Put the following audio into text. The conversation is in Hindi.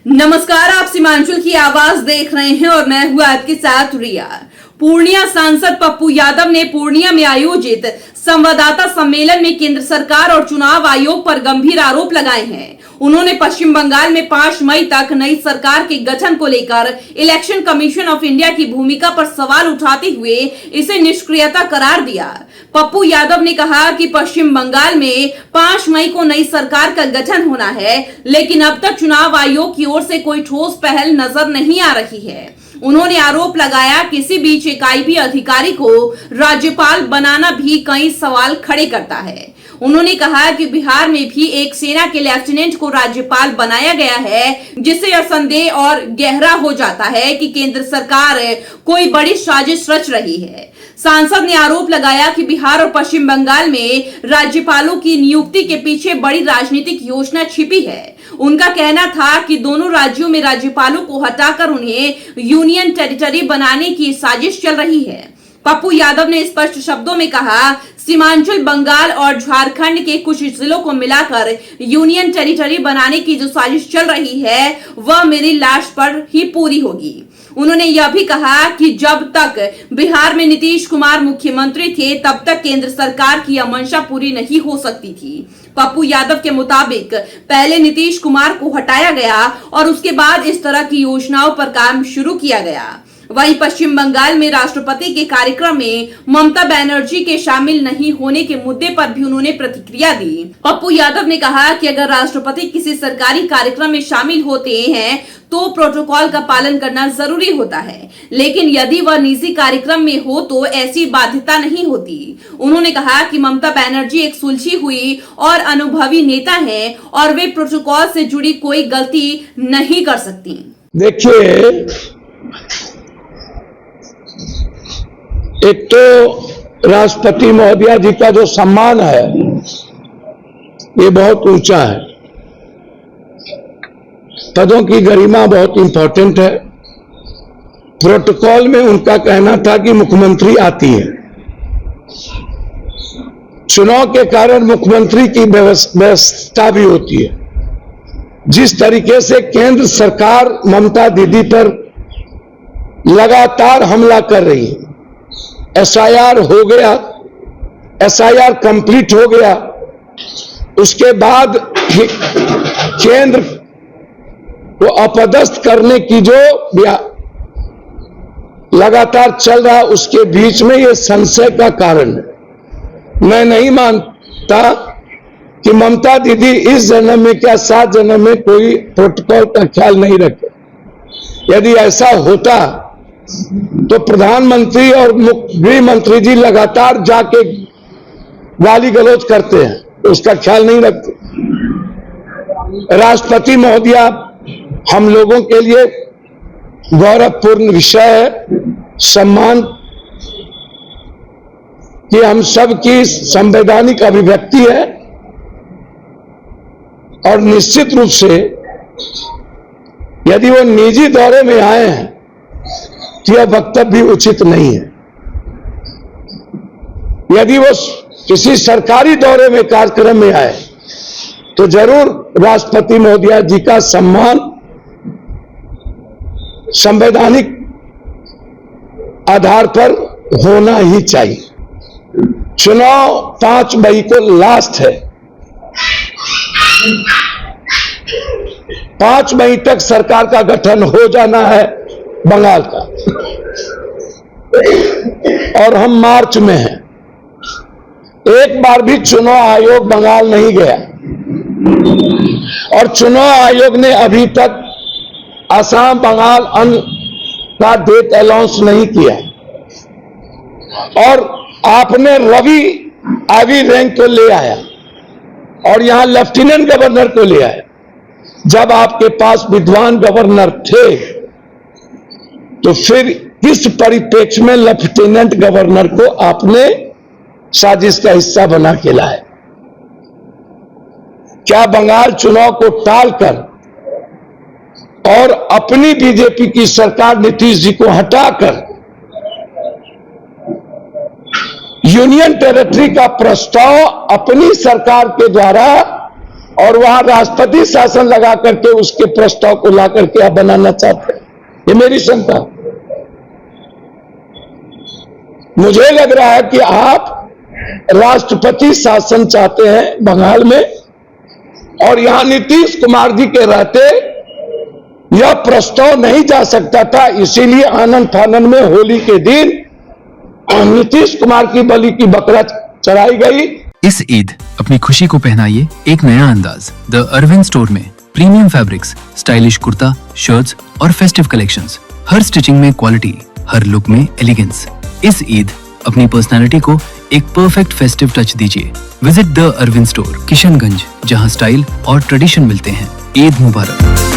नमस्कार, आप सीमांचल की आवाज देख रहे हैं और मैं हूं आपके साथ रिया। पूर्णिया सांसद पप्पू यादव ने पूर्णिया में आयोजित संवाददाता सम्मेलन में केंद्र सरकार और चुनाव आयोग पर गंभीर आरोप लगाए हैं। उन्होंने पश्चिम बंगाल में 5 मई तक नई सरकार के गठन को लेकर इलेक्शन कमीशन ऑफ इंडिया की भूमिका पर सवाल उठाते हुए इसे निष्क्रियता करार दिया। पप्पू यादव ने कहा कि पश्चिम बंगाल में 5 मई को नई सरकार का गठन होना है, लेकिन अब तक चुनाव आयोग की ओर से कोई ठोस पहल नजर नहीं आ रही है। उन्होंने आरोप लगाया कि इसी बीच एक आईपी अधिकारी को राज्यपाल बनाना भी कई सवाल खड़े करता है। उन्होंने कहा कि बिहार में भी एक सेना के लेफ्टिनेंट को राज्यपाल बनाया गया है, जिससे यह संदेह और गहरा हो जाता है कि केंद्र सरकार कोई बड़ी साजिश रच रही है। सांसद ने आरोप लगाया कि बिहार और पश्चिम बंगाल में राज्यपालों की नियुक्ति के पीछे बड़ी राजनीतिक योजना छिपी है। उनका कहना था कि दोनों राज्यों में राज्यपालों को हटाकर उन्हें यूनियन टेरिटरी बनाने की साजिश चल रही है। पप्पू यादव ने स्पष्ट शब्दों में कहा, सीमांचल बंगाल और झारखंड के कुछ जिलों को मिलाकर यूनियन टेरिटरी बनाने की जो साजिश चल रही है वह मेरी लाश पर ही पूरी होगी। उन्होंने यह भी कहा कि जब तक बिहार में नीतीश कुमार मुख्यमंत्री थे तब तक केंद्र सरकार की यह मंशा पूरी नहीं हो सकती थी। पप्पू यादव के मुताबिक पहले नीतीश कुमार को हटाया गया और उसके बाद इस तरह की योजनाओं पर काम शुरू किया गया। वहीं पश्चिम बंगाल में राष्ट्रपति के कार्यक्रम में ममता बनर्जी के शामिल नहीं होने के मुद्दे पर भी उन्होंने प्रतिक्रिया दी। पप्पू यादव ने कहा कि अगर राष्ट्रपति किसी सरकारी कार्यक्रम में शामिल होते हैं तो प्रोटोकॉल का पालन करना जरूरी होता है, लेकिन यदि वह निजी कार्यक्रम में हो तो ऐसी बाध्यता नहीं होती। उन्होंने कहा कि ममता बनर्जी एक सुलझी हुई और अनुभवी नेता हैं और वे प्रोटोकॉल से जुड़ी कोई गलती नहीं कर सकती। देखिए, एक तो राष्ट्रपति महोदया जी का जो सम्मान है ये बहुत ऊंचा है। पदों की गरिमा बहुत इंपॉर्टेंट है। प्रोटोकॉल में उनका कहना था कि मुख्यमंत्री आती है। चुनाव के कारण मुख्यमंत्री की व्यवस्था भी होती है। जिस तरीके से केंद्र सरकार ममता दीदी पर लगातार हमला कर रही है, एसआईआर हो गया, एसआईआर कंप्लीट हो गया, उसके बाद केंद्र को अपदस्थ करने की जो लगातार चल रहा, उसके बीच में ये संशय का कारण है। मैं नहीं मानता कि ममता दीदी इस जन्म में क्या 7 जन्म में कोई प्रोटोकॉल का ख्याल नहीं रखे। यदि ऐसा होता तो प्रधानमंत्री और गृह मंत्री जी लगातार जाके गाली गलौज करते हैं, तो उसका ख्याल नहीं रखते। राष्ट्रपति महोदया हम लोगों के लिए गौरवपूर्ण विषय है, सम्मान कि हम सब की संवैधानिक अभिव्यक्ति है और निश्चित रूप से यदि वो निजी दौरे में आए हैं तो यह वक्तव्य भी उचित नहीं है। यदि वो किसी सरकारी दौरे में कार्यक्रम में आए तो जरूर राष्ट्रपति महोदया जी का सम्मान संवैधानिक आधार पर होना ही चाहिए। चुनाव 5 मई को लास्ट है। 5 मई तक सरकार का गठन हो जाना है बंगाल का, और हम मार्च में हैं। एक बार भी चुनाव आयोग बंगाल नहीं गया और चुनाव आयोग ने अभी तक असम बंगाल का डेट अनाउंस नहीं किया। और आपने रवि आईवी रैंक को ले आया और यहां लेफ्टिनेंट गवर्नर को ले आया। जब आपके पास विद्वान गवर्नर थे तो फिर किस परिप्रेक्ष्य में लेफ्टिनेंट गवर्नर को आपने साजिश का हिस्सा बना के लाए? क्या बंगाल चुनाव को टालकर और अपनी बीजेपी की सरकार नीतीश जी को हटाकर यूनियन टेरिटरी का प्रस्ताव अपनी सरकार के द्वारा और वहां राष्ट्रपति शासन लगा करके उसके प्रस्ताव को ला करके आप बनाना चाहते हैं, ये मेरी शंका। मुझे लग रहा है कि आप राष्ट्रपति शासन चाहते हैं बंगाल में, और यहां नीतीश कुमार जी के रहते यह प्रस्ताव नहीं जा सकता था, इसीलिए आनंद फानन में होली के दिन नीतीश कुमार की बलि की बकरा चढ़ाई गई। इस ईद अपनी खुशी को पहनाइए एक नया अंदाज द अरविंद स्टोर में। Premium fabrics, stylish kurta, shirts और फेस्टिव कलेक्शंस। हर स्टिचिंग में क्वालिटी, हर लुक में एलिगेंस। इस ईद अपनी पर्सनालिटी को एक परफेक्ट फेस्टिव टच दीजिए। Visit the Arvind store, Kishanganj, जहां स्टाइल और ट्रेडिशन मिलते हैं। ईद मुबारक।